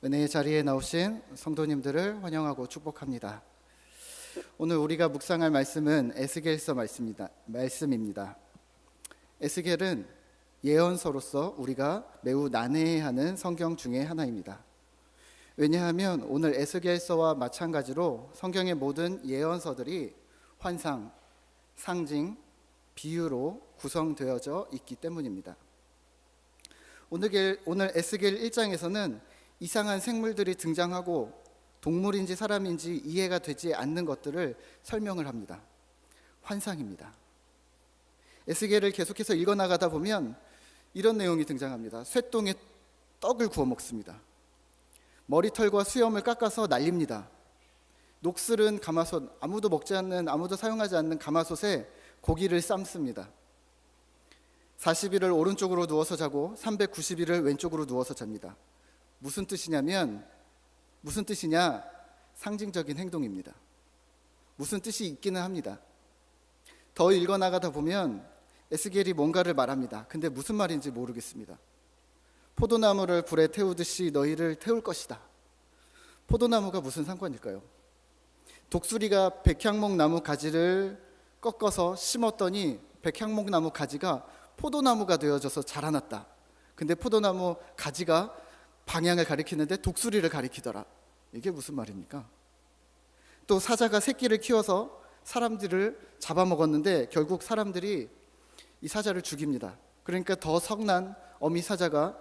은혜의 자리에 나오신 성도님들을 환영하고 축복합니다. 오늘 우리가 묵상할 말씀은 에스겔서 말씀입니다. 에스겔은 예언서로서 우리가 매우 난해해하는 성경 중에 하나입니다. 왜냐하면 오늘 에스겔서와 마찬가지로 성경의 모든 예언서들이 환상, 상징, 비유로 구성되어져 있기 때문입니다. 오늘 에스겔 1장에서는 이상한 생물들이 등장하고 동물인지 사람인지 이해가 되지 않는 것들을 설명을 합니다. 환상입니다. 에스겔을 계속해서 읽어나가다 보면 이런 내용이 등장합니다. 쇠똥에 떡을 구워 먹습니다. 머리털과 수염을 깎아서 날립니다. 녹슬은 가마솥, 아무도 사용하지 않는 가마솥에 고기를 삶습니다. 40일을 오른쪽으로 누워서 자고 390일을 왼쪽으로 누워서 잡니다. 무슨 뜻이냐? 상징적인 행동입니다. 무슨 뜻이 있기는 합니다. 더 읽어나가다 보면 에스겔이 뭔가를 말합니다. 근데 무슨 말인지 모르겠습니다. 포도나무를 불에 태우듯이 너희를 태울 것이다. 포도나무가 무슨 상관일까요? 독수리가 백향목 나무 가지를 꺾어서 심었더니 백향목 나무 가지가 포도나무가 되어져서 자라났다. 근데 포도나무 가지가 방향을 가리키는데 독수리를 가리키더라. 이게 무슨 말입니까? 또 사자가 새끼를 키워서 사람들을 잡아먹었는데 결국 사람들이 이 사자를 죽입니다. 그러니까 더 성난 어미 사자가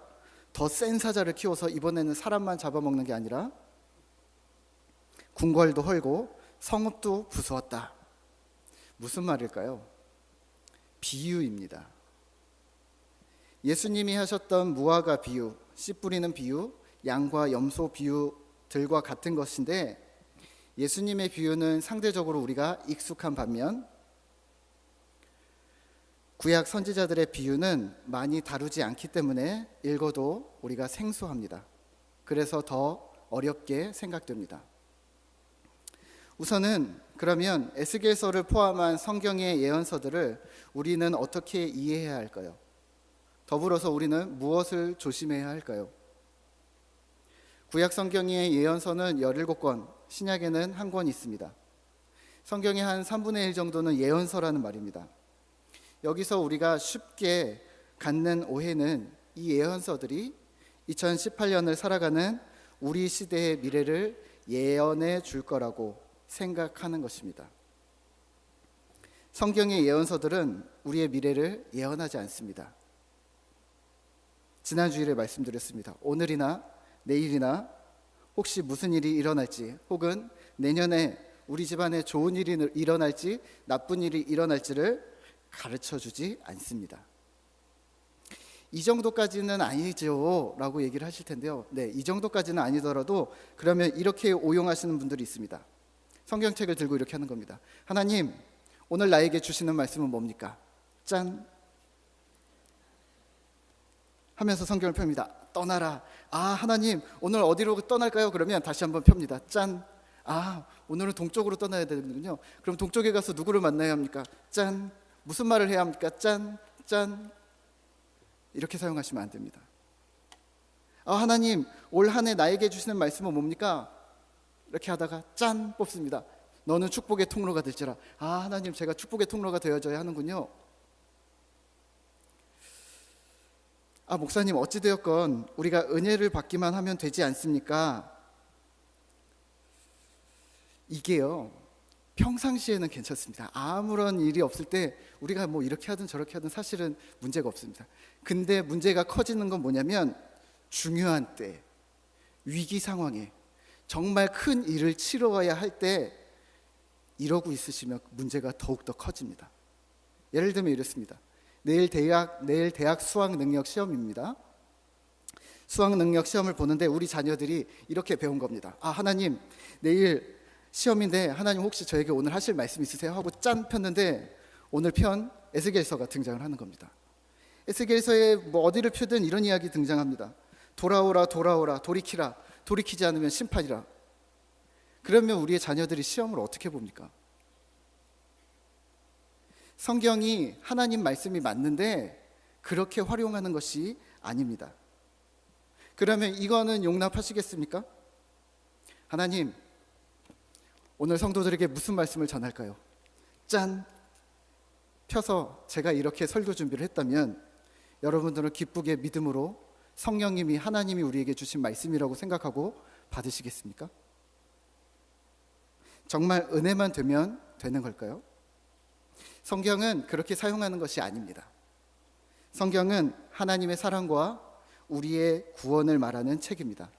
더 센 사자를 키워서 이번에는 사람만 잡아먹는 게 아니라 궁궐도 헐고 성읍도 부수었다. 무슨 말일까요? 비유입니다. 예수님이 하셨던 무화과 비유, 씨 뿌리는 비유, 양과 염소 비유들과 같은 것인데 예수님의 비유는 상대적으로 우리가 익숙한 반면 구약 선지자들의 비유는 많이 다루지 않기 때문에 읽어도 우리가 생소합니다. 그래서 더 어렵게 생각됩니다. 우선은 그러면 에스겔서를 포함한 성경의 예언서들을 우리는 어떻게 이해해야 할까요? 더불어서 우리는 무엇을 조심해야 할까요? 구약 성경의 예언서는 17권, 신약에는 한 권 있습니다. 성경의 한 3분의 1 정도는 예언서라는 말입니다. 여기서 우리가 쉽게 갖는 오해는 이 예언서들이 2018년을 살아가는 우리 시대의 미래를 예언해 줄 거라고 생각하는 것입니다. 성경의 예언서들은 우리의 미래를 예언하지 않습니다. 지난 주일에 말씀드렸습니다. 오늘이나 내일이나 혹시 무슨 일이 일어날지 혹은 내년에 우리 집안에 좋은 일이 일어날지 나쁜 일이 일어날지를 가르쳐주지 않습니다. 이 정도까지는 아니죠 라고 얘기를 하실 텐데요. 네, 이 정도까지는 아니더라도 그러면 이렇게 오용하시는 분들이 있습니다. 성경책을 들고 이렇게 하는 겁니다. 하나님, 오늘 나에게 주시는 말씀은 뭡니까? 짠! 하면서 성경을 펴니다. 떠나라. 아, 하나님, 오늘 어디로 떠날까요? 그러면 다시 한번 펴니다. 짠! 아, 오늘은 동쪽으로 떠나야 되는군요. 그럼 동쪽에 가서 누구를 만나야 합니까? 짠! 무슨 말을 해야 합니까? 짠! 짠! 이렇게 사용하시면 안 됩니다. 아, 하나님, 올 한 해 나에게 주시는 말씀은 뭡니까? 이렇게 하다가 짠! 뽑습니다. 너는 축복의 통로가 될지라. 아, 하나님, 제가 축복의 통로가 되어져야 하는군요. 아, 목사님, 어찌되었건 우리가 은혜를 받기만 하면 되지 않습니까? 이게요, 평상시에는 괜찮습니다. 아무런 일이 없을 때 우리가 뭐 이렇게 하든 저렇게 하든 사실은 문제가 없습니다. 근데 문제가 커지는 건 뭐냐면 중요한 때, 위기 상황에 정말 큰 일을 치러야 할 때 이러고 있으시면 문제가 더욱더 커집니다. 예를 들면 이렇습니다. 내일 대학 수학 능력 시험입니다. 수학 능력 시험을 보는데 우리 자녀들이 이렇게 배운 겁니다. 아, 하나님, 내일 시험인데 하나님 혹시 저에게 오늘 하실 말씀 있으세요? 하고 짠 폈는데 오늘 편 에스겔서가 등장을 하는 겁니다. 에스겔서에 뭐 어디를 펴든 이런 이야기 등장합니다. 돌아오라, 돌아오라, 돌이키라, 돌이키지 않으면 심판이라. 그러면 우리의 자녀들이 시험을 어떻게 봅니까? 성경이 하나님 말씀이 맞는데 그렇게 활용하는 것이 아닙니다. 그러면 이거는 용납하시겠습니까? 하나님, 오늘 성도들에게 무슨 말씀을 전할까요? 짠! 펴서 제가 이렇게 설교 준비를 했다면 여러분들은 기쁘게 믿음으로 성령님이 하나님이 우리에게 주신 말씀이라고 생각하고 받으시겠습니까? 정말 은혜만 되면 되는 걸까요? 성경은 그렇게 사용하는 것이 아닙니다. 성경은 하나님의 사랑과 우리의 구원을 말하는 책입니다.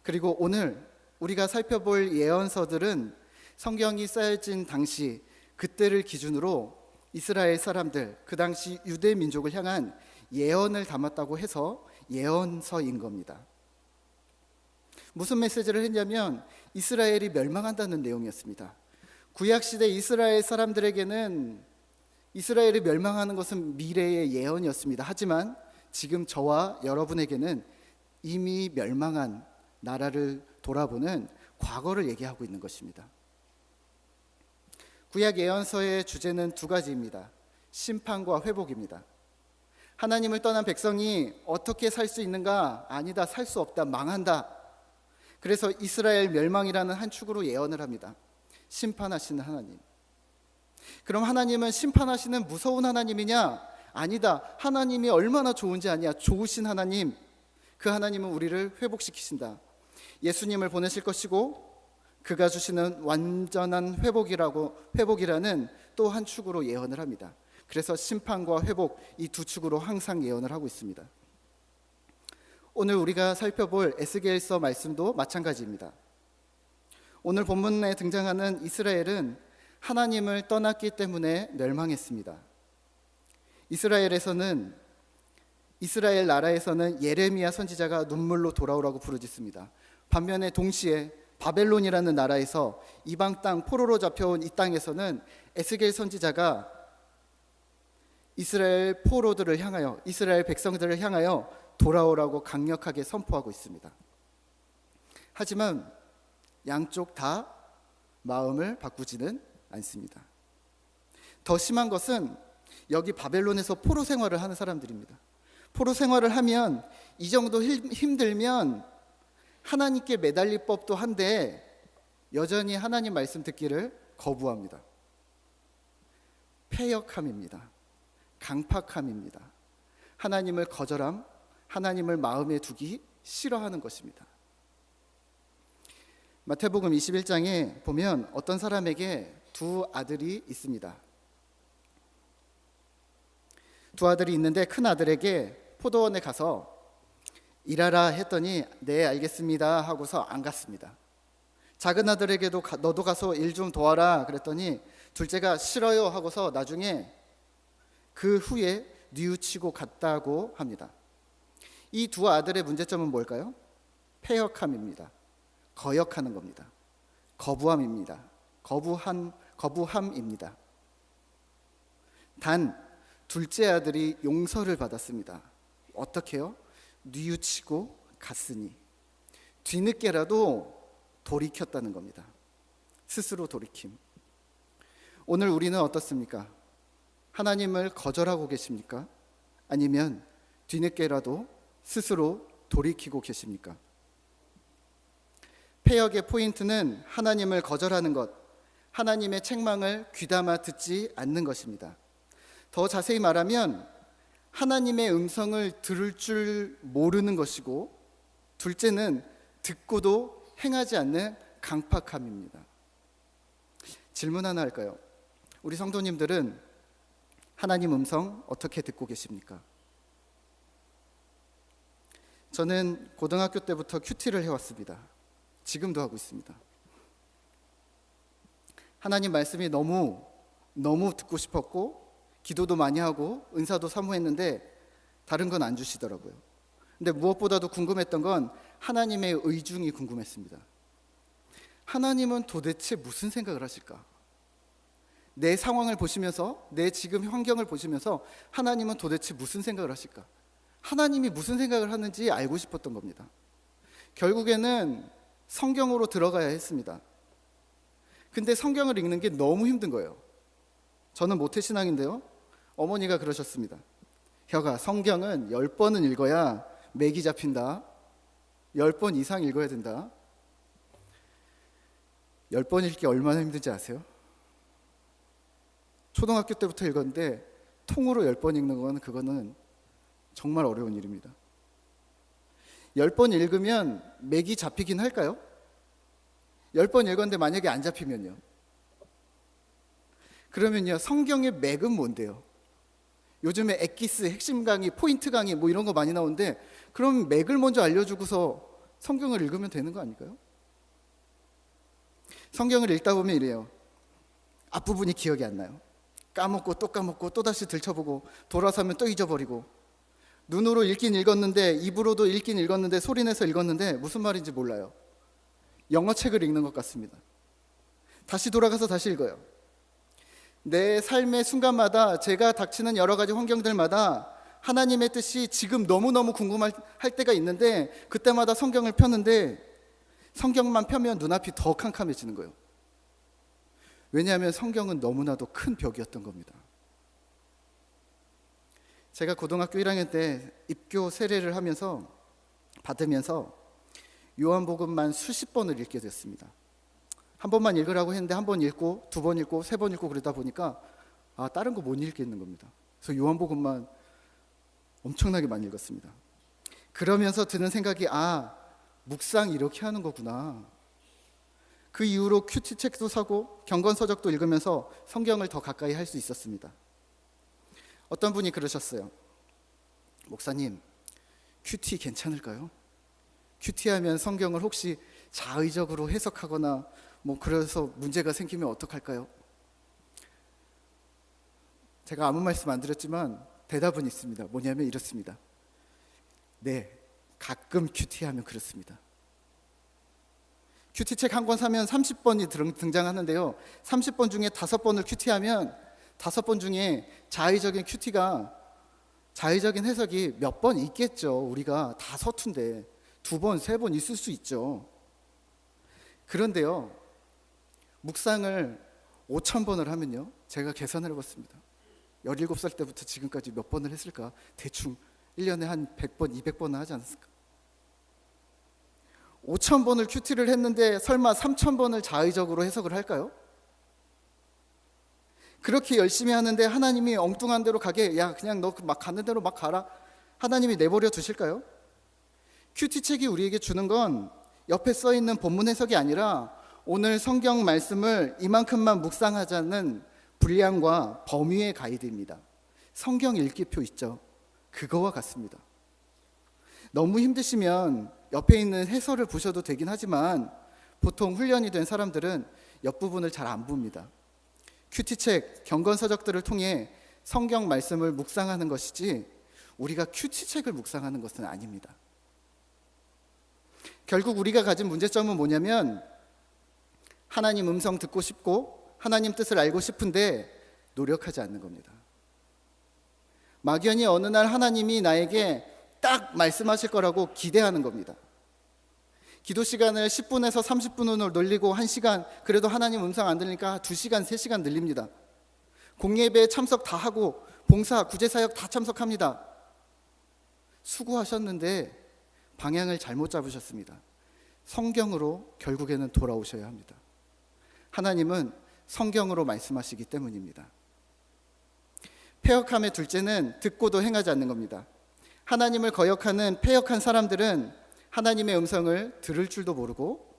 그리고 오늘 우리가 살펴볼 예언서들은 성경이 쓰여진 당시 그때를 기준으로 이스라엘 사람들, 그 당시 유대 민족을 향한 예언을 담았다고 해서 예언서인 겁니다. 무슨 메시지를 했냐면 이스라엘이 멸망한다는 내용이었습니다. 구약시대 이스라엘 사람들에게는 이스라엘이 멸망하는 것은 미래의 예언이었습니다. 하지만 지금 저와 여러분에게는 이미 멸망한 나라를 돌아보는 과거를 얘기하고 있는 것입니다. 구약 예언서의 주제는 두 가지입니다. 심판과 회복입니다. 하나님을 떠난 백성이 어떻게 살 수 있는가? 아니다, 살 수 없다, 망한다. 그래서 이스라엘 멸망이라는 한 축으로 예언을 합니다. 심판하시는 하나님. 그럼 하나님은 심판하시는 무서운 하나님이냐? 아니다. 하나님이 얼마나 좋은지 아니야. 좋으신 하나님. 그 하나님은 우리를 회복시키신다. 예수님을 보내실 것이고 그가 주시는 완전한 회복이라는 또 한 축으로 예언을 합니다. 그래서 심판과 회복, 이 두 축으로 항상 예언을 하고 있습니다. 오늘 우리가 살펴볼 에스겔서 말씀도 마찬가지입니다. 오늘 본문에 등장하는 이스라엘은 하나님을 떠났기 때문에 멸망했습니다. 이스라엘 나라에서는 예레미야 선지자가 눈물로 돌아오라고 부르짖습니다. 반면에 동시에 바벨론이라는 나라에서 이방 땅 포로로 잡혀온 이 땅에서는 에스겔 선지자가 이스라엘 포로들을 향하여, 이스라엘 백성들을 향하여 돌아오라고 강력하게 선포하고 있습니다. 하지만 양쪽 다 마음을 바꾸지는 않습니다. 더 심한 것은 여기 바벨론에서 포로 생활을 하는 사람들입니다. 포로 생활을 하면 이 정도 힘들면 하나님께 매달릴 법도 한데 여전히 하나님 말씀 듣기를 거부합니다. 패역함입니다. 강팍함입니다. 하나님을 거절함, 하나님을 마음에 두기 싫어하는 것입니다. 마태복음 21장에 보면 어떤 사람에게 두 아들이 있습니다. 두 아들이 있는데 큰 아들에게 포도원에 가서 일하라 했더니 네 알겠습니다 하고서 안 갔습니다. 작은 아들에게도 너도 가서 일 좀 도와라 그랬더니 둘째가 싫어요 하고서 나중에 그 후에 뉘우치고 갔다고 합니다. 이 두 아들의 문제점은 뭘까요? 패역함입니다. 거역하는 겁니다. 거부함입니다. 거부함입니다. 단 둘째 아들이 용서를 받았습니다. 어떻게요? 뉘우치고 갔으니 뒤늦게라도 돌이켰다는 겁니다. 스스로 돌이킴. 오늘 우리는 어떻습니까? 하나님을 거절하고 계십니까? 아니면 뒤늦게라도 스스로 돌이키고 계십니까? 패역의 포인트는 하나님을 거절하는 것, 하나님의 책망을 귀담아 듣지 않는 것입니다. 더 자세히 말하면 하나님의 음성을 들을 줄 모르는 것이고, 둘째는 듣고도 행하지 않는 강팍함입니다. 질문 하나 할까요? 우리 성도님들은 하나님 음성 어떻게 듣고 계십니까? 저는 고등학교 때부터 큐티를 해왔습니다. 지금도 하고 있습니다. 하나님 말씀이 너무 듣고 싶었고 기도도 많이 하고 은사도 사모했는데 다른 건 안 주시더라고요. 근데 무엇보다도 궁금했던 건 하나님의 의중이 궁금했습니다. 하나님은 도대체 무슨 생각을 하실까? 내 상황을 보시면서, 내 지금 환경을 보시면서 하나님은 도대체 무슨 생각을 하실까? 하나님이 무슨 생각을 하는지 알고 싶었던 겁니다. 결국에는 성경으로 들어가야 했습니다. 근데 성경을 읽는 게 너무 힘든 거예요. 저는 모태신앙인데요, 어머니가 그러셨습니다. 혁아, 성경은 10번은 읽어야 맥이 잡힌다. 10번 이상 읽어야 된다. 10번 읽기 얼마나 힘든지 아세요? 초등학교 때부터 읽었는데 통으로 10번 읽는 건 그거는 정말 어려운 일입니다. 10번 읽으면 맥이 잡히긴 할까요? 10번 읽었는데 만약에 안 잡히면요? 그러면요, 성경의 맥은 뭔데요? 요즘에 엑기스, 핵심 강의, 포인트 강의 뭐 이런 거 많이 나오는데 그럼 맥을 먼저 알려주고서 성경을 읽으면 되는 거 아닐까요? 성경을 읽다 보면 이래요. 앞부분이 기억이 안 나요. 까먹고 또 까먹고 또 다시 들춰보고 돌아서면 또 잊어버리고 눈으로 읽긴 읽었는데 입으로도 읽긴 읽었는데 소리내서 읽었는데 무슨 말인지 몰라요. 영어 책을 읽는 것 같습니다. 다시 돌아가서 다시 읽어요. 내 삶의 순간마다 제가 닥치는 여러 가지 환경들마다 하나님의 뜻이 지금 너무너무 궁금할 때가 있는데 그때마다 성경을 폈는데 성경만 펴면 눈앞이 더 캄캄해지는 거예요. 왜냐하면 성경은 너무나도 큰 벽이었던 겁니다. 제가 고등학교 1학년 때 입교 세례를 받으면서 요한복음만 수십 번을 읽게 됐습니다. 한 번만 읽으라고 했는데 한 번 읽고 두 번 읽고 세 번 읽고 그러다 보니까 다른 거 못 읽겠는 겁니다. 그래서 요한복음만 엄청나게 많이 읽었습니다. 그러면서 드는 생각이 묵상 이렇게 하는 거구나. 그 이후로 큐티 책도 사고 경건서적도 읽으면서 성경을 더 가까이 할 수 있었습니다. 어떤 분이 그러셨어요. 목사님, 큐티 괜찮을까요? 큐티하면 성경을 혹시 자의적으로 해석하거나 그래서 문제가 생기면 어떡할까요? 제가 아무 말씀 안 드렸지만 대답은 있습니다. 뭐냐면 이렇습니다. 네, 가끔 큐티하면 그렇습니다. 큐티책 한 권 사면 30번이 등장하는데요. 30번 중에 5번을 큐티하면 5번 중에 자의적인 해석이 몇 번 있겠죠. 우리가 다 서툰데 2번, 3번 있을 수 있죠. 그런데요, 묵상을 5,000번을 하면요, 제가 계산을 해봤습니다. 17살 때부터 지금까지 몇 번을 했을까? 대충 1년에 한 100번, 200번은 하지 않았을까? 5,000번을 큐티를 했는데 설마 3,000번을 자의적으로 해석을 할까요? 그렇게 열심히 하는데 하나님이 엉뚱한 대로 가게, 그냥 너 막 가는 대로 막 가라, 하나님이 내버려 두실까요? 큐티 책이 우리에게 주는 건 옆에 써 있는 본문 해석이 아니라 오늘 성경 말씀을 이만큼만 묵상하자는 분량과 범위의 가이드입니다. 성경 읽기표 있죠? 그거와 같습니다. 너무 힘드시면 옆에 있는 해설을 보셔도 되긴 하지만 보통 훈련이 된 사람들은 옆부분을 잘 안 봅니다. 큐티책, 경건서적들을 통해 성경 말씀을 묵상하는 것이지 우리가 큐티책을 묵상하는 것은 아닙니다. 결국 우리가 가진 문제점은 뭐냐면 하나님 음성 듣고 싶고 하나님 뜻을 알고 싶은데 노력하지 않는 겁니다. 막연히 어느 날 하나님이 나에게 딱 말씀하실 거라고 기대하는 겁니다. 기도 시간을 10분에서 30분으로 늘리고 1시간, 그래도 하나님 음성 안 들리니까 2시간, 3시간 늘립니다. 공예배에 참석 다 하고 봉사, 구제사역 다 참석합니다. 수고하셨는데 방향을 잘못 잡으셨습니다. 성경으로 결국에는 돌아오셔야 합니다. 하나님은 성경으로 말씀하시기 때문입니다. 패역함의 둘째는 듣고도 행하지 않는 겁니다. 하나님을 거역하는 패역한 사람들은 하나님의 음성을 들을 줄도 모르고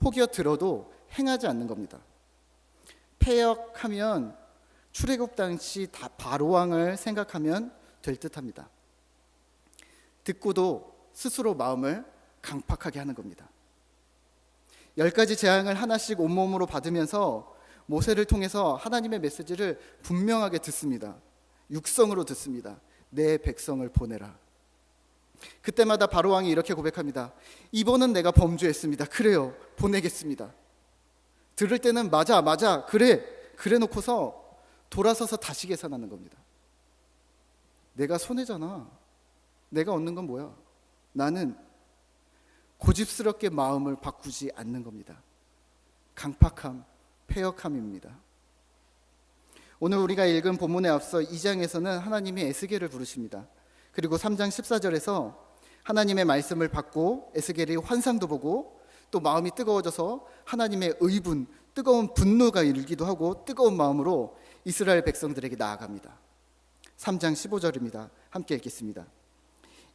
혹여 들어도 행하지 않는 겁니다. 패역하면 출애굽 당시 바로왕을 생각하면 될 듯합니다. 듣고도 스스로 마음을 강팍하게 하는 겁니다. 10가지 재앙을 하나씩 온몸으로 받으면서 모세를 통해서 하나님의 메시지를 분명하게 듣습니다. 육성으로 듣습니다. 내 백성을 보내라. 그때마다 바로왕이 이렇게 고백합니다. 이번은 내가 범죄했습니다. 그래요, 보내겠습니다. 들을 때는 맞아 그래 놓고서 돌아서서 다시 계산하는 겁니다. 내가 손해잖아. 내가 얻는 건 뭐야? 나는 고집스럽게 마음을 바꾸지 않는 겁니다. 강팍함, 패역함입니다. 오늘 우리가 읽은 본문에 앞서 2장에서는 하나님이 에스겔을 부르십니다. 그리고 3장 14절에서 하나님의 말씀을 받고 에스겔이 환상도 보고 또 마음이 뜨거워져서 하나님의 의분, 뜨거운 분노가 일기도 하고 뜨거운 마음으로 이스라엘 백성들에게 나아갑니다. 3장 15절입니다. 함께 읽겠습니다.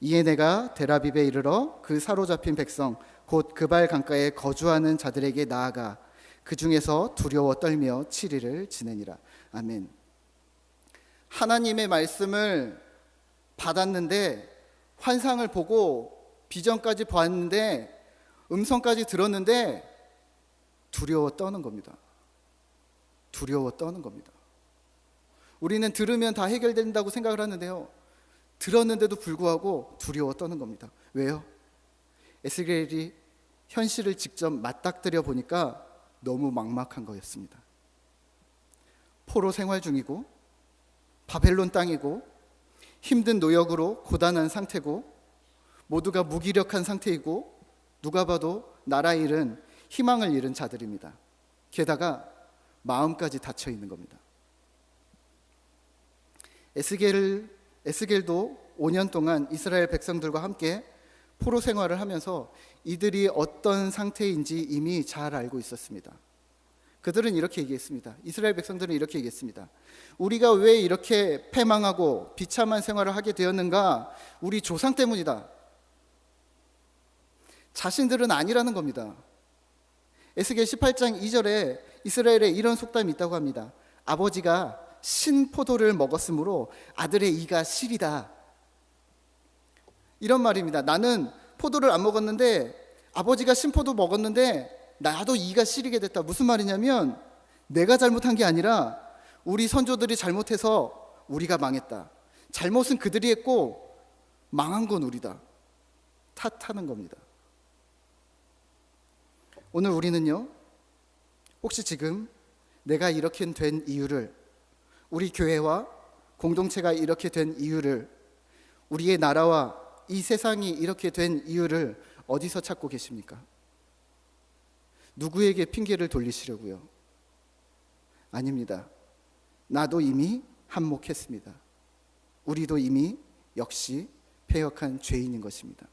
이에 내가 데라빕에 이르러 그 사로잡힌 백성 곧 그발 강가에 거주하는 자들에게 나아가 그 중에서 두려워 떨며 7일을 지내니라. 아멘. 하나님의 말씀을 받았는데, 환상을 보고 비전까지 봤는데, 음성까지 들었는데 두려워 떠는 겁니다. 두려워 떠는 겁니다. 우리는 들으면 다 해결된다고 생각을 하는데요, 들었는데도 불구하고 두려워 떠는 겁니다. 왜요? 에스겔이 현실을 직접 맞닥뜨려 보니까 너무 막막한 거였습니다. 포로 생활 중이고 바벨론 땅이고 힘든 노역으로 고단한 상태고 모두가 무기력한 상태이고 누가 봐도 나라 잃은, 희망을 잃은 자들입니다. 게다가 마음까지 닫혀 있는 겁니다. 에스겔도 5년 동안 이스라엘 백성들과 함께 포로 생활을 하면서 이들이 어떤 상태인지 이미 잘 알고 있었습니다. 그들은 이렇게 얘기했습니다. 이스라엘 백성들은 이렇게 얘기했습니다. 우리가 왜 이렇게 패망하고 비참한 생활을 하게 되었는가? 우리 조상 때문이다. 자신들은 아니라는 겁니다. 에스겔 18장 2절에 이스라엘에 이런 속담이 있다고 합니다. 아버지가 신포도를 먹었으므로 아들의 이가 시리다. 이런 말입니다. 나는 포도를 안 먹었는데 아버지가 신포도 먹었는데 나도 이가 시리게 됐다. 무슨 말이냐면 내가 잘못한 게 아니라 우리 선조들이 잘못해서 우리가 망했다. 잘못은 그들이 했고 망한 건 우리다. 탓하는 겁니다. 오늘 우리는요, 혹시 지금 내가 이렇게 된 이유를, 우리 교회와 공동체가 이렇게 된 이유를, 우리의 나라와 이 세상이 이렇게 된 이유를 어디서 찾고 계십니까? 누구에게 핑계를 돌리시려고요? 아닙니다. 나도 이미 한몫했습니다. 우리도 이미 역시 패역한 죄인인 것입니다.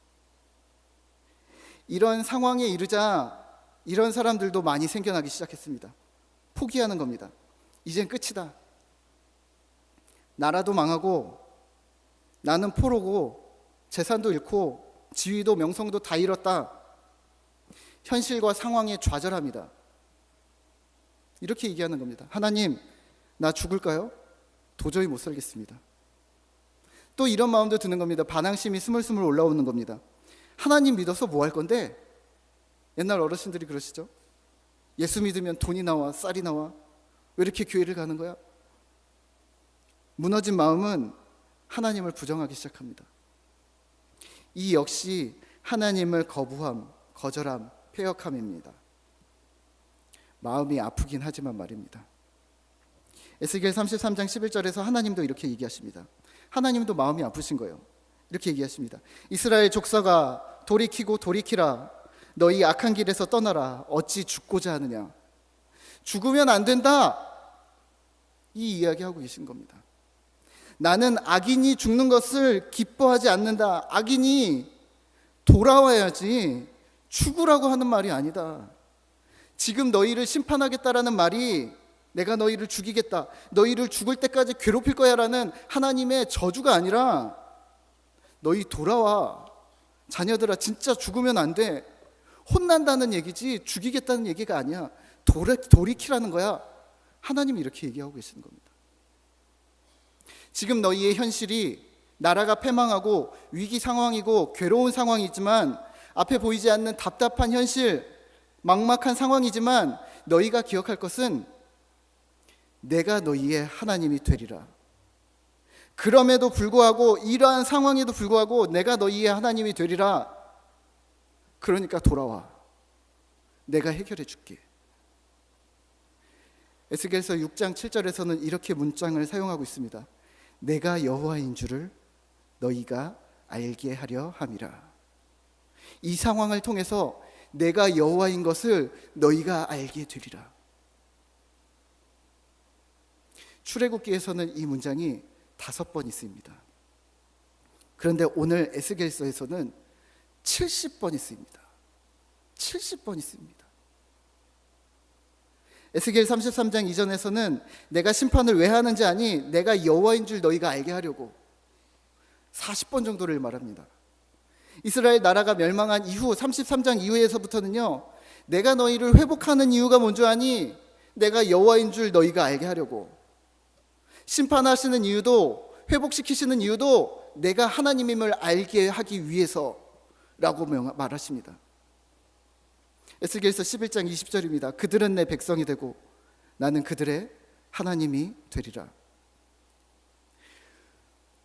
이런 상황에 이르자 이런 사람들도 많이 생겨나기 시작했습니다. 포기하는 겁니다. 이젠 끝이다. 나라도 망하고 나는 포로고 재산도 잃고 지위도 명성도 다 잃었다. 현실과 상황에 좌절합니다. 이렇게 얘기하는 겁니다. 하나님, 나 죽을까요? 도저히 못 살겠습니다. 또 이런 마음도 드는 겁니다. 반항심이 스물스물 올라오는 겁니다. 하나님 믿어서 뭐 할 건데? 옛날 어르신들이 그러시죠. 예수 믿으면 돈이 나와, 쌀이 나와. 왜 이렇게 교회를 가는 거야? 무너진 마음은 하나님을 부정하기 시작합니다. 이 역시 하나님을 거부함, 거절함, 패역함입니다. 마음이 아프긴 하지만 말입니다. 에스겔 33장 11절에서 하나님도 이렇게 얘기하십니다. 하나님도 마음이 아프신 거예요. 이렇게 얘기하십니다. 이스라엘 족속아, 돌이키고 돌이키라. 너희 악한 길에서 떠나라. 어찌 죽고자 하느냐. 죽으면 안 된다. 이 이야기하고 계신 겁니다. 나는 악인이 죽는 것을 기뻐하지 않는다. 악인이 돌아와야지 죽으라고 하는 말이 아니다. 지금 너희를 심판하겠다라는 말이 내가 너희를 죽이겠다, 너희를 죽을 때까지 괴롭힐 거야 라는 하나님의 저주가 아니라 너희 돌아와. 자녀들아, 진짜 죽으면 안 돼. 혼난다는 얘기지 죽이겠다는 얘기가 아니야. 돌이키라는 거야. 하나님이 이렇게 얘기하고 계시는 겁니다. 지금 너희의 현실이 나라가 패망하고 위기 상황이고 괴로운 상황이지만, 앞에 보이지 않는 답답한 현실, 막막한 상황이지만 너희가 기억할 것은 내가 너희의 하나님이 되리라. 그럼에도 불구하고, 이러한 상황에도 불구하고 내가 너희의 하나님이 되리라. 그러니까 돌아와. 내가 해결해 줄게. 에스겔서 6장 7절에서는 이렇게 문장을 사용하고 있습니다. 내가 여호와인 줄을 너희가 알게 하려 함이라. 이 상황을 통해서 내가 여호와인 것을 너희가 알게 되리라. 출애굽기에서는 이 문장이 5번 있습니다. 그런데 오늘 에스겔서에서는 70번이 쓰입니다. 70번이 쓰입니다. 에스겔 33장 이전에서는 내가 심판을 왜 하는지 아니? 내가 여호와인 줄 너희가 알게 하려고 40번 정도를 말합니다. 이스라엘 나라가 멸망한 이후 33장 이후에서부터는요, 내가 너희를 회복하는 이유가 뭔지 아니? 내가 여호와인 줄 너희가 알게 하려고. 심판하시는 이유도, 회복시키시는 이유도 내가 하나님임을 알게 하기 위해서라고 말하십니다. 에스겔서 11장 20절입니다. 그들은 내 백성이 되고 나는 그들의 하나님이 되리라.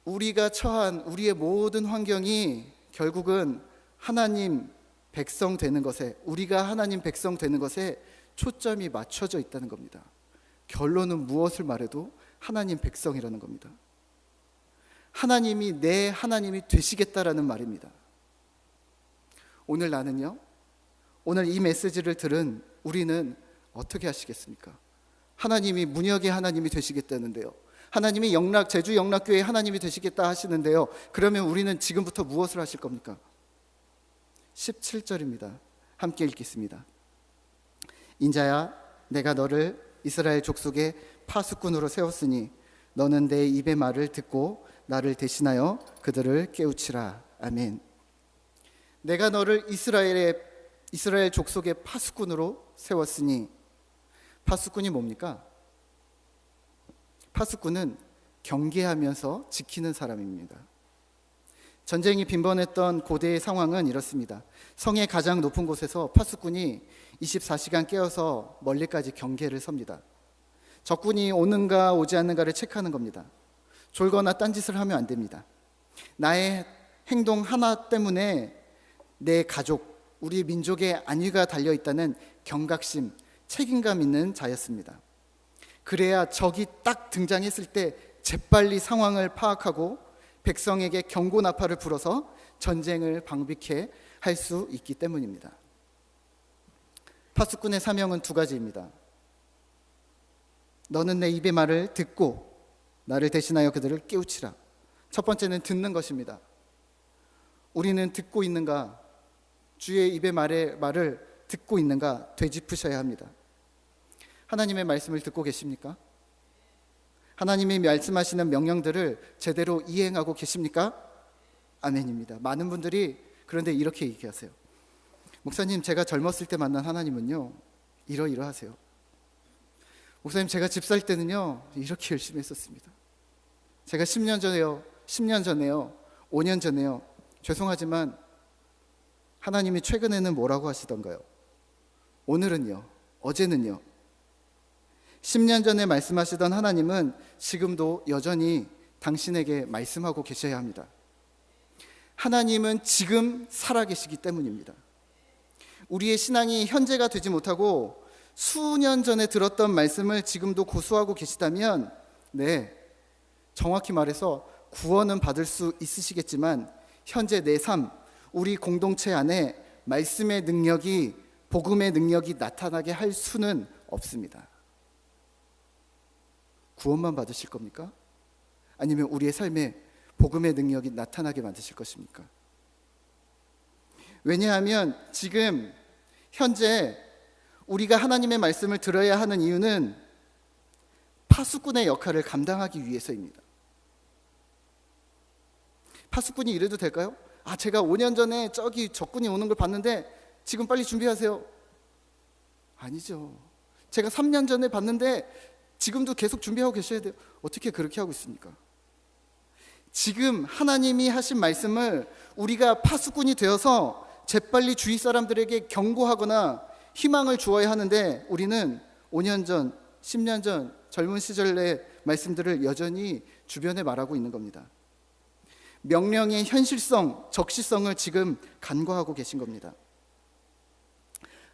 우리가 처한 우리의 모든 환경이 결국은 하나님 백성 되는 것에, 우리가 하나님 백성 되는 것에 초점이 맞춰져 있다는 겁니다. 결론은 무엇을 말해도 하나님 백성이라는 겁니다. 하나님이 내 하나님이 되시겠다라는 말입니다. 오늘 나는요, 오늘 이 메시지를 들은 우리는 어떻게 하시겠습니까? 하나님이 문혁의 하나님이 되시겠다는데요, 하나님이 제주 영락교회의 하나님이 되시겠다 하시는데요, 그러면 우리는 지금부터 무엇을 하실 겁니까? 17절입니다. 함께 읽겠습니다. 인자야, 내가 너를 이스라엘 족속의 파수꾼으로 세웠으니 너는 내 입의 말을 듣고 나를 대신하여 그들을 깨우치라. 아멘. 내가 너를 이스라엘 족속의 파수꾼으로 세웠으니, 파수꾼이 뭡니까? 파수꾼은 경계하면서 지키는 사람입니다. 전쟁이 빈번했던 고대의 상황은 이렇습니다. 성의 가장 높은 곳에서 파수꾼이 24시간 깨어서 멀리까지 경계를 섭니다. 적군이 오는가 오지 않는가를 체크하는 겁니다. 졸거나 딴짓을 하면 안 됩니다. 나의 행동 하나 때문에 내 가족, 우리 민족의 안위가 달려있다는 경각심, 책임감 있는 자였습니다. 그래야 적이 딱 등장했을 때 재빨리 상황을 파악하고 백성에게 경고 나팔을 불어서 전쟁을 방비케 할 수 있기 때문입니다. 파수꾼의 사명은 두 가지입니다. 너는 내 입의 말을 듣고 나를 대신하여 그들을 깨우치라. 첫 번째는 듣는 것입니다. 우리는 듣고 있는가? 주의 입의 말을 듣고 있는가? 되짚으셔야 합니다. 하나님의 말씀을 듣고 계십니까? 하나님이 말씀하시는 명령들을 제대로 이행하고 계십니까? 아멘입니다. 많은 분들이 그런데 이렇게 얘기하세요. 목사님, 제가 젊었을 때 만난 하나님은요, 이러이러하세요. 목사님, 제가 집 살 때는요, 이렇게 열심히 했었습니다. 제가 10년 전에요, 10년 전에요, 5년 전에요. 죄송하지만 하나님이 최근에는 뭐라고 하시던가요? 오늘은요, 어제는요. 10년 전에 말씀하시던 하나님은 지금도 여전히 당신에게 말씀하고 계셔야 합니다. 하나님은 지금 살아계시기 때문입니다. 우리의 신앙이 현재가 되지 못하고 수년 전에 들었던 말씀을 지금도 고수하고 계시다면, 네, 정확히 말해서 구원은 받을 수 있으시겠지만 현재 내 삶, 우리 공동체 안에 말씀의 능력이, 복음의 능력이 나타나게 할 수는 없습니다. 구원만 받으실 겁니까? 아니면 우리의 삶에 복음의 능력이 나타나게 만드실 것입니까? 왜냐하면 지금 현재 우리가 하나님의 말씀을 들어야 하는 이유는 파수꾼의 역할을 감당하기 위해서입니다. 파수꾼이 이래도 될까요? 제가 5년 전에 저기 적군이 오는 걸 봤는데 지금 빨리 준비하세요. 아니죠. 제가 3년 전에 봤는데 지금도 계속 준비하고 계셔야 돼요. 어떻게 그렇게 하고 있습니까? 지금 하나님이 하신 말씀을 우리가 파수꾼이 되어서 재빨리 주위 사람들에게 경고하거나 희망을 주어야 하는데, 우리는 5년 전, 10년 전 젊은 시절의 말씀들을 여전히 주변에 말하고 있는 겁니다. 명령의 현실성, 적시성을 지금 간과하고 계신 겁니다.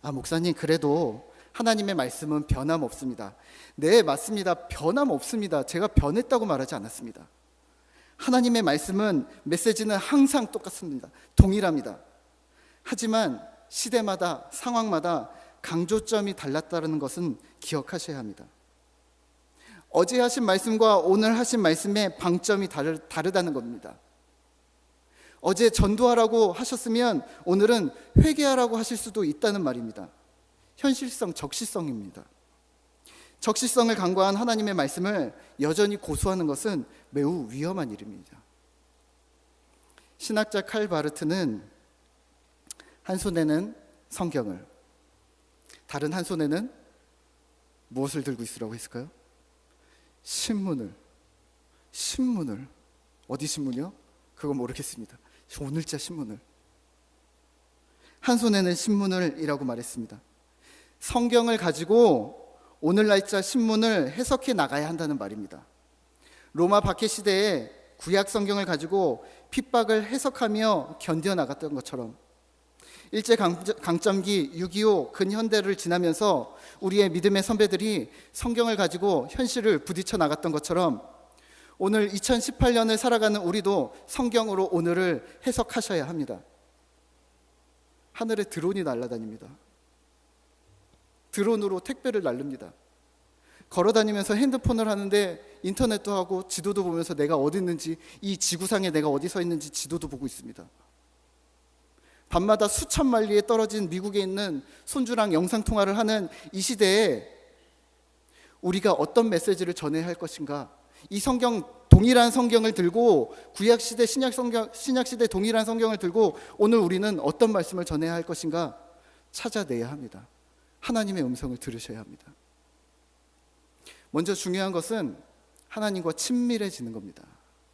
목사님, 그래도 하나님의 말씀은 변함없습니다. 네, 맞습니다. 변함없습니다. 제가 변했다고 말하지 않았습니다. 하나님의 말씀은, 메시지는 항상 똑같습니다. 동일합니다. 하지만 시대마다, 상황마다 강조점이 달랐다는 것은 기억하셔야 합니다. 어제 하신 말씀과 오늘 하신 말씀의 방점이 다르다는 겁니다. 어제 전도하라고 하셨으면 오늘은 회개하라고 하실 수도 있다는 말입니다. 현실성, 적시성입니다. 적시성을 간과한 하나님의 말씀을 여전히 고수하는 것은 매우 위험한 일입니다. 신학자 칼 바르트는 한 손에는 성경을, 다른 한 손에는 무엇을 들고 있으라고 했을까요? 신문을. 어디 신문이요? 그거 모르겠습니다. 오늘자 신문을. 한 손에는 신문을 이라고 말했습니다. 성경을 가지고 오늘날짜 신문을 해석해 나가야 한다는 말입니다. 로마 박해 시대에 구약 성경을 가지고 핍박을 해석하며 견뎌나갔던 것처럼 일제강점기 6.25 근현대를 지나면서 우리의 믿음의 선배들이 성경을 가지고 현실을 부딪혀 나갔던 것처럼 오늘 2018년을 살아가는 우리도 성경으로 오늘을 해석하셔야 합니다. 하늘에 드론이 날아다닙니다. 드론으로 택배를 날릅니다. 걸어다니면서 핸드폰을 하는데 인터넷도 하고 지도도 보면서 내가 어디 있는지, 이 지구상에 내가 어디 서 있는지 지도도 보고 있습니다. 밤마다 수천 마일리에 떨어진 미국에 있는 손주랑 영상통화를 하는 이 시대에 우리가 어떤 메시지를 전해야 할 것인가, 이 성경, 동일한 성경을 들고 구약시대, 신약시대 동일한 성경을 들고 오늘 우리는 어떤 말씀을 전해야 할 것인가 찾아내야 합니다. 하나님의 음성을 들으셔야 합니다. 먼저 중요한 것은 하나님과 친밀해지는 겁니다.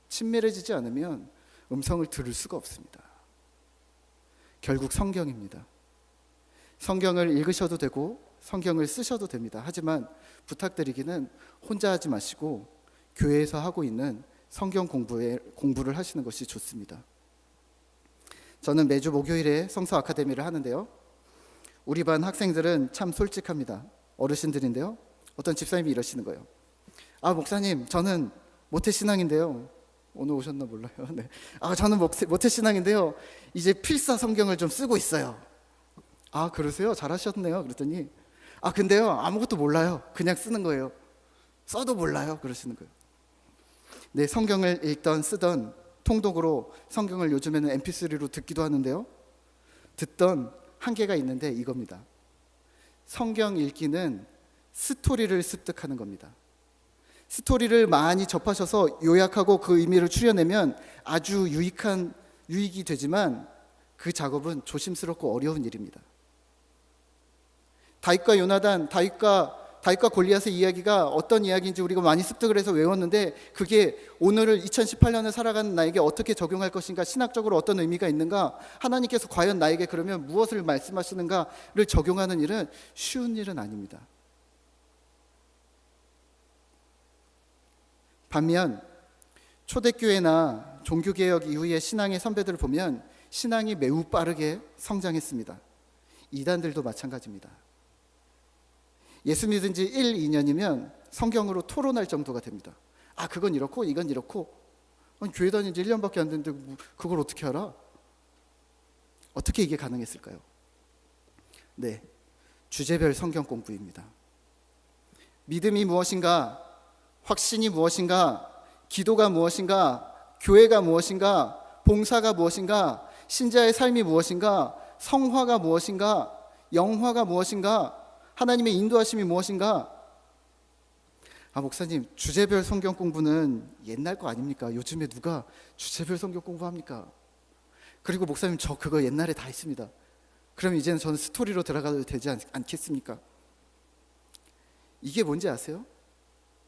친밀해지지 않으면 음성을 들을 수가 없습니다. 결국 성경입니다. 성경을 읽으셔도 되고 성경을 쓰셔도 됩니다. 하지만 부탁드리기는 혼자 하지 마시고 교회에서 하고 있는 성경 공부를 하시는 것이 좋습니다. 저는 매주 목요일에 성서 아카데미를 하는데요. 우리 반 학생들은 참 솔직합니다. 어르신들인데요. 어떤 집사님이 이러시는 거예요. 목사님, 저는 모태신앙인데요. 오늘 오셨나 몰라요. 네. 저는 모태신앙인데요. 이제 필사 성경을 좀 쓰고 있어요. 그러세요? 잘하셨네요. 그랬더니 근데요, 아무것도 몰라요. 그냥 쓰는 거예요. 써도 몰라요. 그러시는 거예요. 네, 성경을 읽던 쓰던 통독으로 성경을 요즘에는 mp3로 듣기도 하는데요. 듣던 한계가 있는데 이겁니다. 성경 읽기는 스토리를 습득하는 겁니다. 스토리를 많이 접하셔서 요약하고 그 의미를 추려내면 아주 유익이 되지만 그 작업은 조심스럽고 어려운 일입니다. 다윗과 요나단, 다윗과 골리앗의 이야기가 어떤 이야기인지 우리가 많이 습득을 해서 외웠는데 그게 오늘을 2018년을 살아가는 나에게 어떻게 적용할 것인가, 신학적으로 어떤 의미가 있는가, 하나님께서 과연 나에게 그러면 무엇을 말씀하시는가를 적용하는 일은 쉬운 일은 아닙니다. 반면 초대교회나 종교개혁 이후의 신앙의 선배들을 보면 신앙이 매우 빠르게 성장했습니다. 이단들도 마찬가지입니다. 예수 믿은 지 1, 2년이면 성경으로 토론할 정도가 됩니다. 그건 이렇고 이건 이렇고. 교회 다닌 지 1년밖에 안 됐는데 그걸 어떻게 알아? 어떻게 이게 가능했을까요? 네, 주제별 성경 공부입니다. 믿음이 무엇인가, 확신이 무엇인가, 기도가 무엇인가, 교회가 무엇인가, 봉사가 무엇인가, 신자의 삶이 무엇인가, 성화가 무엇인가, 영화가 무엇인가, 하나님의 인도하심이 무엇인가. 목사님, 주제별 성경 공부는 옛날 거 아닙니까? 요즘에 누가 주제별 성경 공부합니까? 그리고 목사님, 저 그거 옛날에 다 했습니다. 그럼 이제는 저는 스토리로 들어가도 되지 않겠습니까? 이게 뭔지 아세요?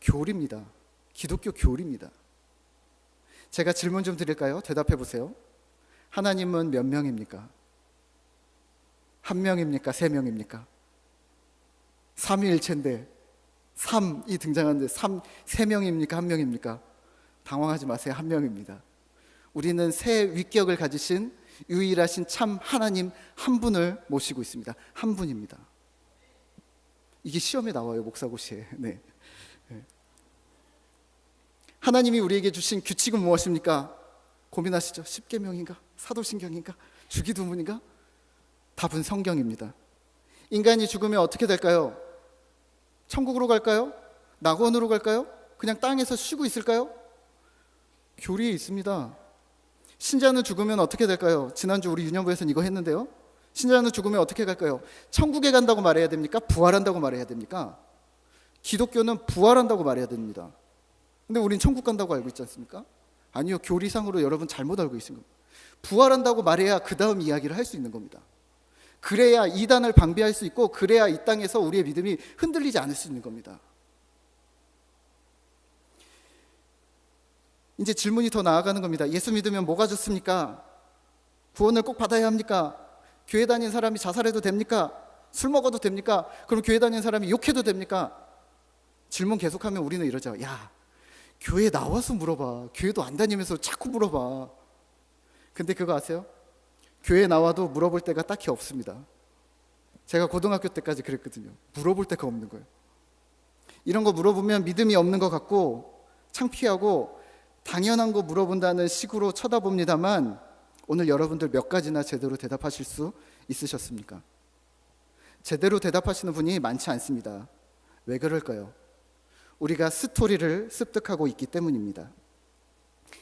교리입니다. 기독교 교리입니다. 제가 질문 좀 드릴까요? 대답해 보세요. 하나님은 몇 명입니까? 한 명입니까? 세 명입니까? 삼위일체인데 3이 등장하는데 세 명입니까? 한 명입니까? 당황하지 마세요. 한 명입니다. 우리는 새 위격을 가지신 유일하신 참 하나님 한 분을 모시고 있습니다. 한 분입니다. 이게 시험에 나와요. 목사고시에. 네. 하나님이 우리에게 주신 규칙은 무엇입니까? 고민하시죠. 십계명인가? 사도신경인가? 주기도문인가? 답은 성경입니다. 인간이 죽으면 어떻게 될까요? 천국으로 갈까요? 낙원으로 갈까요? 그냥 땅에서 쉬고 있을까요? 교리에 있습니다. 신자는 죽으면 어떻게 될까요? 지난주 우리 유년부에서는 이거 했는데요. 신자는 죽으면 어떻게 갈까요? 천국에 간다고 말해야 됩니까? 부활한다고 말해야 됩니까? 기독교는 부활한다고 말해야 됩니다. 근데 우린 천국 간다고 알고 있지 않습니까? 아니요, 교리상으로 여러분 잘못 알고 있는 겁니다. 부활한다고 말해야 그 다음 이야기를 할 수 있는 겁니다. 그래야 이단을 방비할 수 있고, 그래야 이 땅에서 우리의 믿음이 흔들리지 않을 수 있는 겁니다. 이제 질문이 더 나아가는 겁니다. 예수 믿으면 뭐가 좋습니까? 구원을 꼭 받아야 합니까? 교회 다니는 사람이 자살해도 됩니까? 술 먹어도 됩니까? 그럼 교회 다니는 사람이 욕해도 됩니까? 질문 계속하면 우리는 이러죠. 야, 교회 나와서 물어봐. 교회도 안 다니면서 자꾸 물어봐. 근데 그거 아세요? 교회 나와도 물어볼 때가 딱히 없습니다. 제가 고등학교 때까지 그랬거든요. 물어볼 데가 없는 거예요. 이런 거 물어보면 믿음이 없는 것 같고 창피하고 당연한 거 물어본다는 식으로 쳐다봅니다만, 오늘 여러분들 몇 가지나 제대로 대답하실 수 있으셨습니까? 제대로 대답하시는 분이 많지 않습니다. 왜 그럴까요? 우리가 스토리를 습득하고 있기 때문입니다.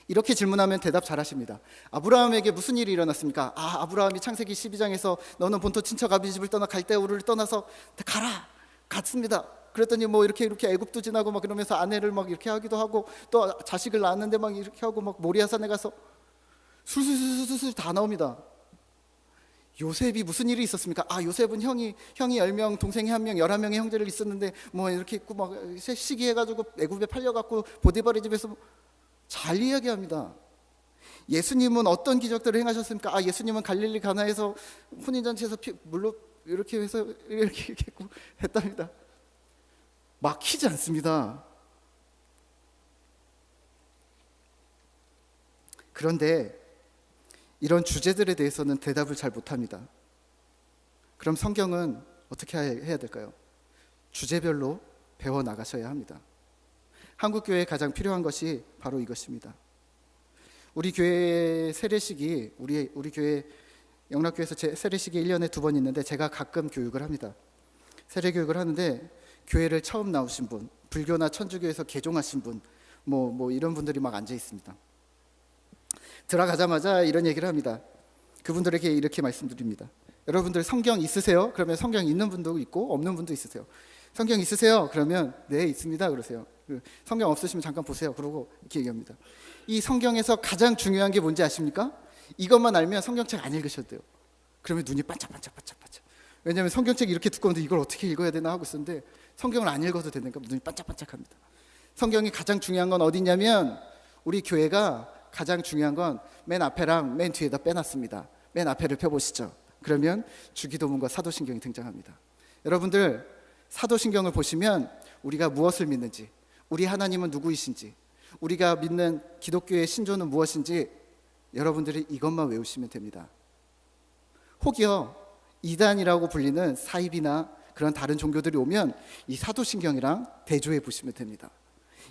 이렇게 질문하면 대답 잘하십니다. 아브라함에게 무슨 일이 일어났습니까? 아브라함이 창세기 12장에서 너는 본토 친척 아비 집을 떠나 갈대우를 떠나서 가라! 갔습니다. 그랬더니 뭐 이렇게 애굽도 지나고 막 그러면서 아내를 막 이렇게 하기도 하고, 또 자식을 낳았는데 막 이렇게 하고, 막 모리아산에 가서 술술술술 다 나옵니다. 요셉이 무슨 일이 있었습니까? 요셉은 형이 10명, 동생이 1명, 11명의 형제를 있었는데 뭐 이렇게 있고 막 시기해가지고 애굽에 팔려갖고 보디발의 집에서 잘 이야기합니다. 예수님은 어떤 기적들을 행하셨습니까? 예수님은 갈릴리 가나에서 혼인잔치에서 물로 이렇게 해서 이렇게 했고 했답니다. 막히지 않습니다. 그런데 이런 주제들에 대해서는 대답을 잘 못합니다. 그럼 성경은 어떻게 해야 될까요? 주제별로 배워나가셔야 합니다. 한국교회에 가장 필요한 것이 바로 이것입니다. 우리 교회 세례식이 우리 교회 영락교회에서 세례식이 1년에 2번 있는데, 제가 가끔 교육을 합니다. 세례 교육을 하는데 교회를 처음 나오신 분, 불교나 천주교에서 개종하신 분, 뭐 이런 분들이 막 앉아 있습니다. 들어가자마자 이런 얘기를 합니다. 그분들에게 이렇게 말씀드립니다. 여러분들 성경 있으세요? 그러면 성경 있는 분도 있고 없는 분도 있으세요. 성경 있으세요? 그러면 네, 있습니다. 그러세요. 성경 없으시면 잠깐 보세요. 그러고 이렇게 얘기합니다. 이 성경에서 가장 중요한 게 뭔지 아십니까? 이것만 알면 성경책 안 읽으셔도 돼요. 그러면 눈이 반짝반짝. 왜냐하면 성경책이 이렇게 두꺼운데 이걸 어떻게 읽어야 되나 하고 있었는데, 성경을 안 읽어도 되니까 눈이 반짝반짝합니다. 성경이 가장 중요한 건 어디냐면, 우리 교회가 가장 중요한 건 맨 앞에랑 맨 뒤에다 빼놨습니다. 맨 앞에를 펴보시죠. 그러면 주기도문과 사도신경이 등장합니다. 여러분들, 사도신경을 보시면 우리가 무엇을 믿는지, 우리 하나님은 누구이신지, 우리가 믿는 기독교의 신조는 무엇인지 여러분들이 이것만 외우시면 됩니다. 혹여 이단이라고 불리는 사입이나 그런 다른 종교들이 오면 이 사도신경이랑 대조해 보시면 됩니다.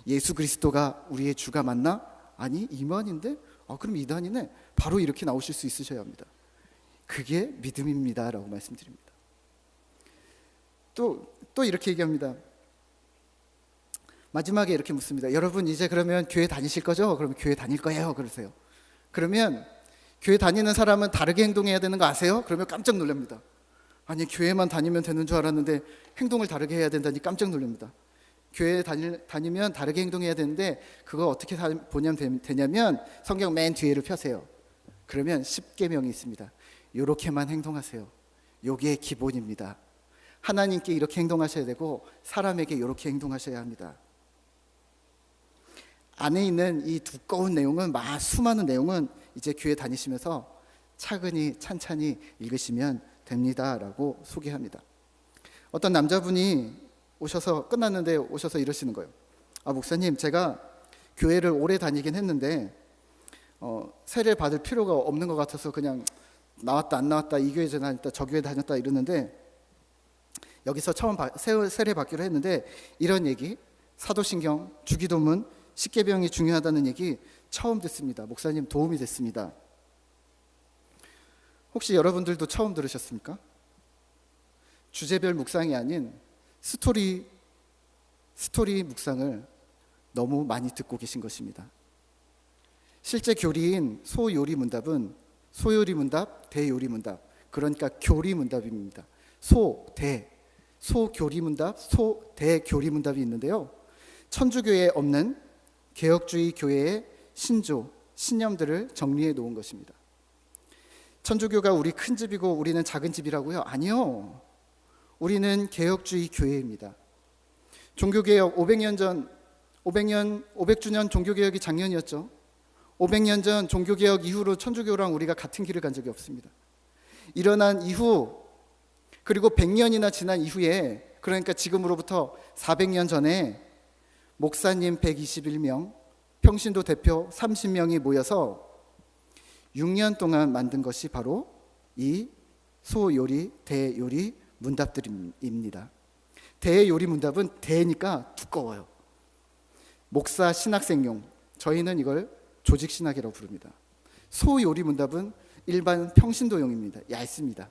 예수 그리스도가 우리의 주가 맞나? 아니, 이만인데? 그럼 이단이네. 바로 이렇게 나오실 수 있으셔야 합니다. 그게 믿음입니다 라고 말씀드립니다. 또 이렇게 얘기합니다. 마지막에 이렇게 묻습니다. 여러분 이제 그러면 교회 다니실 거죠? 그러면 교회 다닐 거예요 그러세요. 그러면 교회 다니는 사람은 다르게 행동해야 되는 거 아세요? 그러면 깜짝 놀랍니다. 아니, 교회만 다니면 되는 줄 알았는데 행동을 다르게 해야 된다니 깜짝 놀랍니다. 교회 다니면 다르게 행동해야 되는데, 그거 어떻게 보면 되냐면 성경 맨 뒤에를 펴세요. 그러면 10계명이 있습니다. 요렇게만 행동하세요. 요게 기본입니다. 하나님께 이렇게 행동하셔야 되고 사람에게 이렇게 행동하셔야 합니다. 안에 있는 이 두꺼운 내용은, 수많은 내용은 이제 교회 다니시면서 차근히 찬찬히 읽으시면 됩니다라고 소개합니다. 어떤 남자분이 끝났는데 오셔서 이러시는 거예요. 목사님, 제가 교회를 오래 다니긴 했는데 세례 받을 필요가 없는 것 같아서 그냥 나왔다 안 나왔다, 이 교회 다녔다 저 교회 다녔다 이러는데, 여기서 처음 세례 받기로 했는데 이런 얘기, 사도신경, 주기도문, 십계명이 중요하다는 얘기 처음 듣습니다. 목사님, 도움이 됐습니다. 혹시 여러분들도 처음 들으셨습니까? 주제별 묵상이 아닌 스토리 묵상을 너무 많이 듣고 계신 것입니다. 실제 교리인 소요리문답은 소요리문답, 대요리문답, 그러니까 교리문답입니다. 소교리문답, 대교리문답이 있는데요. 천주교에 없는 개혁주의 교회의 신조, 신념들을 정리해 놓은 것입니다. 천주교가 우리 큰 집이고 우리는 작은 집이라고요? 아니요. 우리는 개혁주의 교회입니다. 종교개혁 500주년 종교개혁이 작년이었죠. 500년 전 종교개혁 이후로 천주교랑 우리가 같은 길을 간 적이 없습니다. 일어난 이후 그리고 100년이나 지난 이후에, 그러니까 지금으로부터 400년 전에 목사님 121명, 평신도 대표 30명이 모여서 6년 동안 만든 것이 바로 이 소요리, 대요리 문답들입니다. 대요리 문답은 대니까 두꺼워요. 목사 신학생용, 저희는 이걸 조직신학이라고 부릅니다. 소요리 문답은 일반 평신도용입니다. 얇습니다.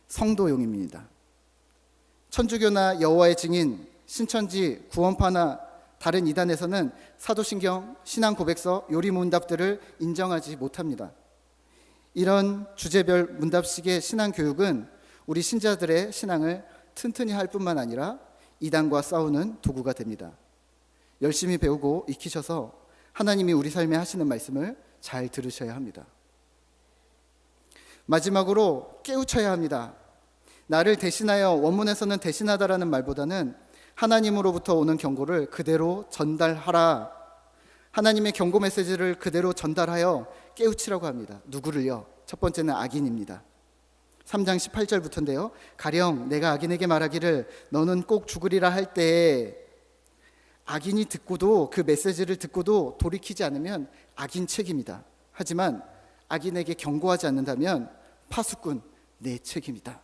성도용입니다. 천주교나 여호와의 증인, 신천지, 구원파나 다른 이단에서는 사도신경, 신앙고백서, 요리문답들을 인정하지 못합니다. 이런 주제별 문답식의 신앙교육은 우리 신자들의 신앙을 튼튼히 할 뿐만 아니라 이단과 싸우는 도구가 됩니다. 열심히 배우고 익히셔서 하나님이 우리 삶에 하시는 말씀을 잘 들으셔야 합니다. 마지막으로 깨우쳐야 합니다. 나를 대신하여, 원문에서는 대신하다라는 말보다는 하나님으로부터 오는 경고를 그대로 전달하라. 하나님의 경고 메시지를 그대로 전달하여 깨우치라고 합니다. 누구를요? 첫 번째는 악인입니다. 3장 18절부터인데요. 가령 내가 악인에게 말하기를 너는 꼭 죽으리라 할 때, 악인이 듣고도, 그 메시지를 듣고도 돌이키지 않으면 악인 책임이다. 하지만 악인에게 경고하지 않는다면 파수꾼 내 책임이다.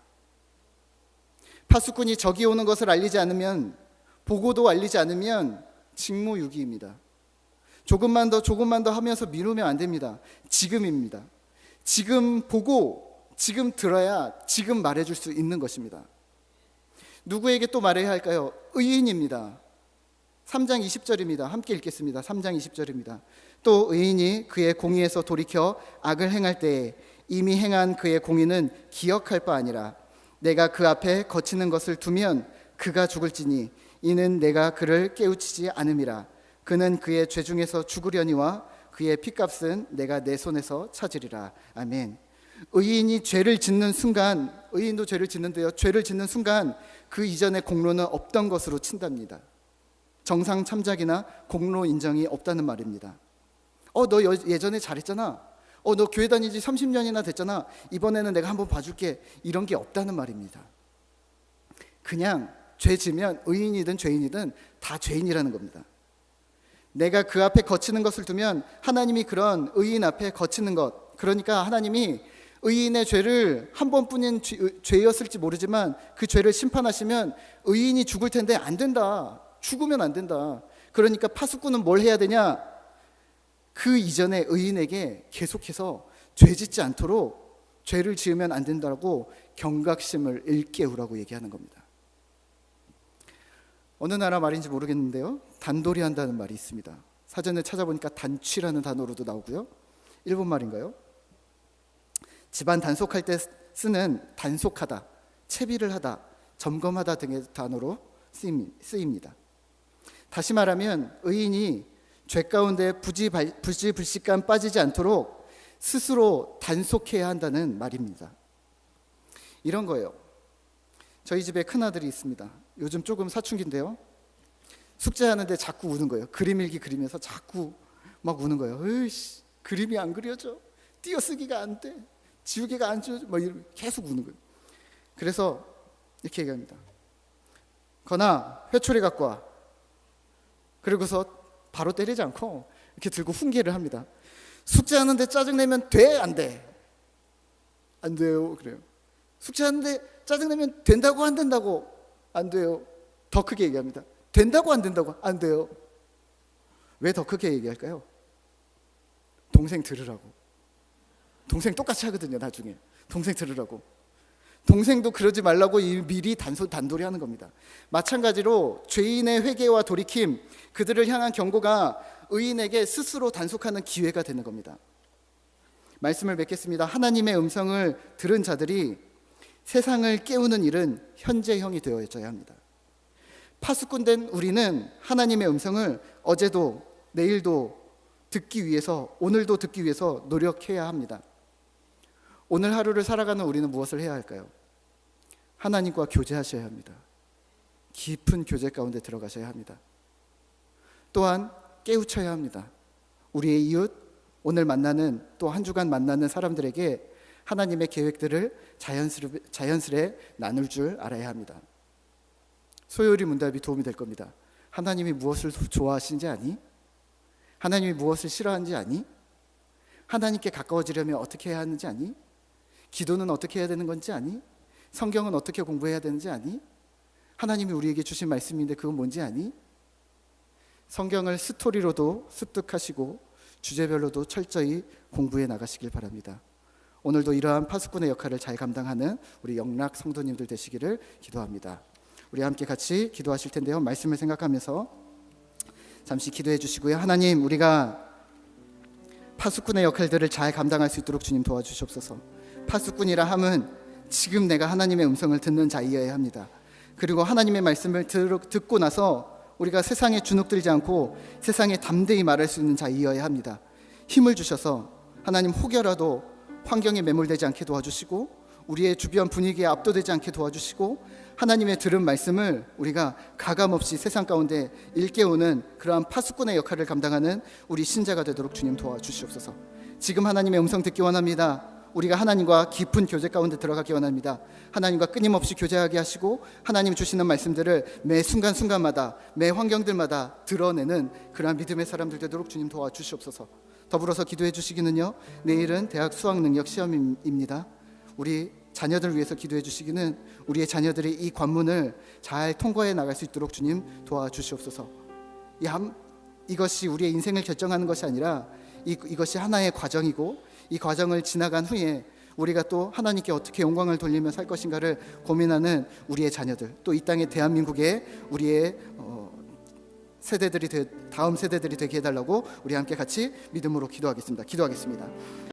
파수꾼이 적이 오는 것을 알리지 않으면, 보고도 알리지 않으면 직무유기입니다. 조금만 더 하면서 미루면 안 됩니다. 지금입니다. 지금 보고, 지금 들어야 지금 말해줄 수 있는 것입니다. 누구에게 또 말해야 할까요? 의인입니다. 3장 20절입니다. 함께 읽겠습니다. 3장 20절입니다. 또 의인이 그의 공의에서 돌이켜 악을 행할 때에 이미 행한 그의 공의는 기억할 바 아니라 내가 그 앞에 거치는 것을 두면 그가 죽을지니 이는 내가 그를 깨우치지 않음이라. 그는 그의 죄 중에서 죽으려니와 그의 핏값은 내가 내 손에서 찾으리라. 아멘. 의인이 죄를 짓는 순간, 의인도 죄를 짓는데요, 죄를 짓는 순간 그 이전의 공로는 없던 것으로 친답니다. 정상 참작이나 공로 인정이 없다는 말입니다. 너 예전에 잘했잖아. 너 교회 다니지 30년이나 됐잖아. 이번에는 내가 한번 봐줄게. 이런 게 없다는 말입니다. 그냥 죄 지면 의인이든 죄인이든 다 죄인이라는 겁니다. 내가 그 앞에 거치는 것을 두면 하나님이 그런 의인 앞에 거치는 것, 그러니까 하나님이 의인의 죄를 한 번뿐인 죄였을지 모르지만 그 죄를 심판하시면 의인이 죽을 텐데 안 된다. 죽으면 안 된다. 그러니까 파수꾼은 뭘 해야 되냐? 그 이전에 의인에게 계속해서 죄 짓지 않도록, 죄를 지으면 안 된다고 경각심을 일깨우라고 얘기하는 겁니다. 어느 나라 말인지 모르겠는데요, 단돌이 한다는 말이 있습니다. 사전에 찾아보니까 단취라는 단어로도 나오고요. 일본 말인가요? 집안 단속할 때 쓰는 단속하다, 채비를 하다, 점검하다 등의 단어로 쓰입니다. 다시 말하면 의인이 죄 가운데 부지불식간 빠지지 않도록 스스로 단속해야 한다는 말입니다. 이런 거예요. 저희 집에 큰아들이 있습니다. 요즘 조금 사춘기인데요, 숙제하는데 자꾸 우는 거예요. 그림 일기 그리면서 자꾸 막 우는 거예요. 으이씨, 그림이 안 그려져, 띄어쓰기가 안 돼, 지우개가 안 지워져, 막 계속 우는 거예요. 그래서 이렇게 얘기합니다. 건아, 회초리 갖고 와. 그리고서 바로 때리지 않고 이렇게 들고 훈계를 합니다. 숙제하는데 짜증내면 돼? 안 돼? 안 돼요. 그래요. 숙제하는데 짜증내면 된다고? 안 된다고? 안 돼요. 더 크게 얘기합니다. 된다고? 안 된다고? 안 돼요. 왜 더 크게 얘기할까요? 동생 들으라고. 동생 똑같이 하거든요. 나중에 동생 들으라고. 동생도 그러지 말라고 미리 단돌이 하는 겁니다. 마찬가지로 죄인의 회개와 돌이킴, 그들을 향한 경고가 의인에게 스스로 단속하는 기회가 되는 겁니다. 말씀을 맺겠습니다. 하나님의 음성을 들은 자들이 세상을 깨우는 일은 현재형이 되어져야 합니다. 파수꾼된 우리는 하나님의 음성을 어제도 내일도 듣기 위해서, 오늘도 듣기 위해서 노력해야 합니다. 오늘 하루를 살아가는 우리는 무엇을 해야 할까요? 하나님과 교제하셔야 합니다. 깊은 교제 가운데 들어가셔야 합니다. 또한 깨우쳐야 합니다. 우리의 이웃, 오늘 만나는 또 한 주간 만나는 사람들에게 하나님의 계획들을 자연스레 나눌 줄 알아야 합니다. 소요리 문답이 도움이 될 겁니다. 하나님이 무엇을 좋아하시는지 아니? 하나님이 무엇을 싫어하는지 아니? 하나님께 가까워지려면 어떻게 해야 하는지 아니? 기도는 어떻게 해야 되는 건지 아니? 성경은 어떻게 공부해야 되는지 아니? 하나님이 우리에게 주신 말씀인데 그건 뭔지 아니? 성경을 스토리로도 습득하시고 주제별로도 철저히 공부해 나가시길 바랍니다. 오늘도 이러한 파수꾼의 역할을 잘 감당하는 우리 영락 성도님들 되시기를 기도합니다. 우리 함께 같이 기도하실 텐데요. 말씀을 생각하면서 잠시 기도해 주시고요. 하나님, 우리가 파수꾼의 역할들을 잘 감당할 수 있도록 주님 도와주시옵소서. 파수꾼이라 함은 지금 내가 하나님의 음성을 듣는 자이어야 합니다. 그리고 하나님의 말씀을 듣고 나서 우리가 세상에 주눅들지 않고 세상에 담대히 말할 수 있는 자이어야 합니다. 힘을 주셔서 하나님, 혹여라도 환경에 매몰되지 않게 도와주시고 우리의 주변 분위기에 압도되지 않게 도와주시고 하나님의 들은 말씀을 우리가 가감없이 세상 가운데 일깨우는 그러한 파수꾼의 역할을 감당하는 우리 신자가 되도록 주님 도와주시옵소서. 지금 하나님의 음성 듣기 원합니다. 우리가 하나님과 깊은 교제 가운데 들어가기 원합니다. 하나님과 끊임없이 교제하게 하시고 하나님 주시는 말씀들을 매 순간순간마다 매 환경들마다 드러내는 그러한 믿음의 사람들 되도록 주님 도와주시옵소서. 더불어서 기도해 주시기는요, 내일은 대학 수학 능력 시험입니다. 우리 자녀들 위해서 기도해 주시기는 우리의 자녀들이 이 관문을 잘 통과해 나갈 수 있도록 주님 도와주시옵소서. 이것이 우리의 인생을 결정하는 것이 아니라 이것이 하나의 과정이고 이 과정을 지나간 후에 우리가 또 하나님께 어떻게 영광을 돌리며 살 것인가를 고민하는 우리의 자녀들, 또 이 땅의 대한민국의 우리의 다음 세대들이 되게 해달라고 우리 함께 같이 믿음으로 기도하겠습니다.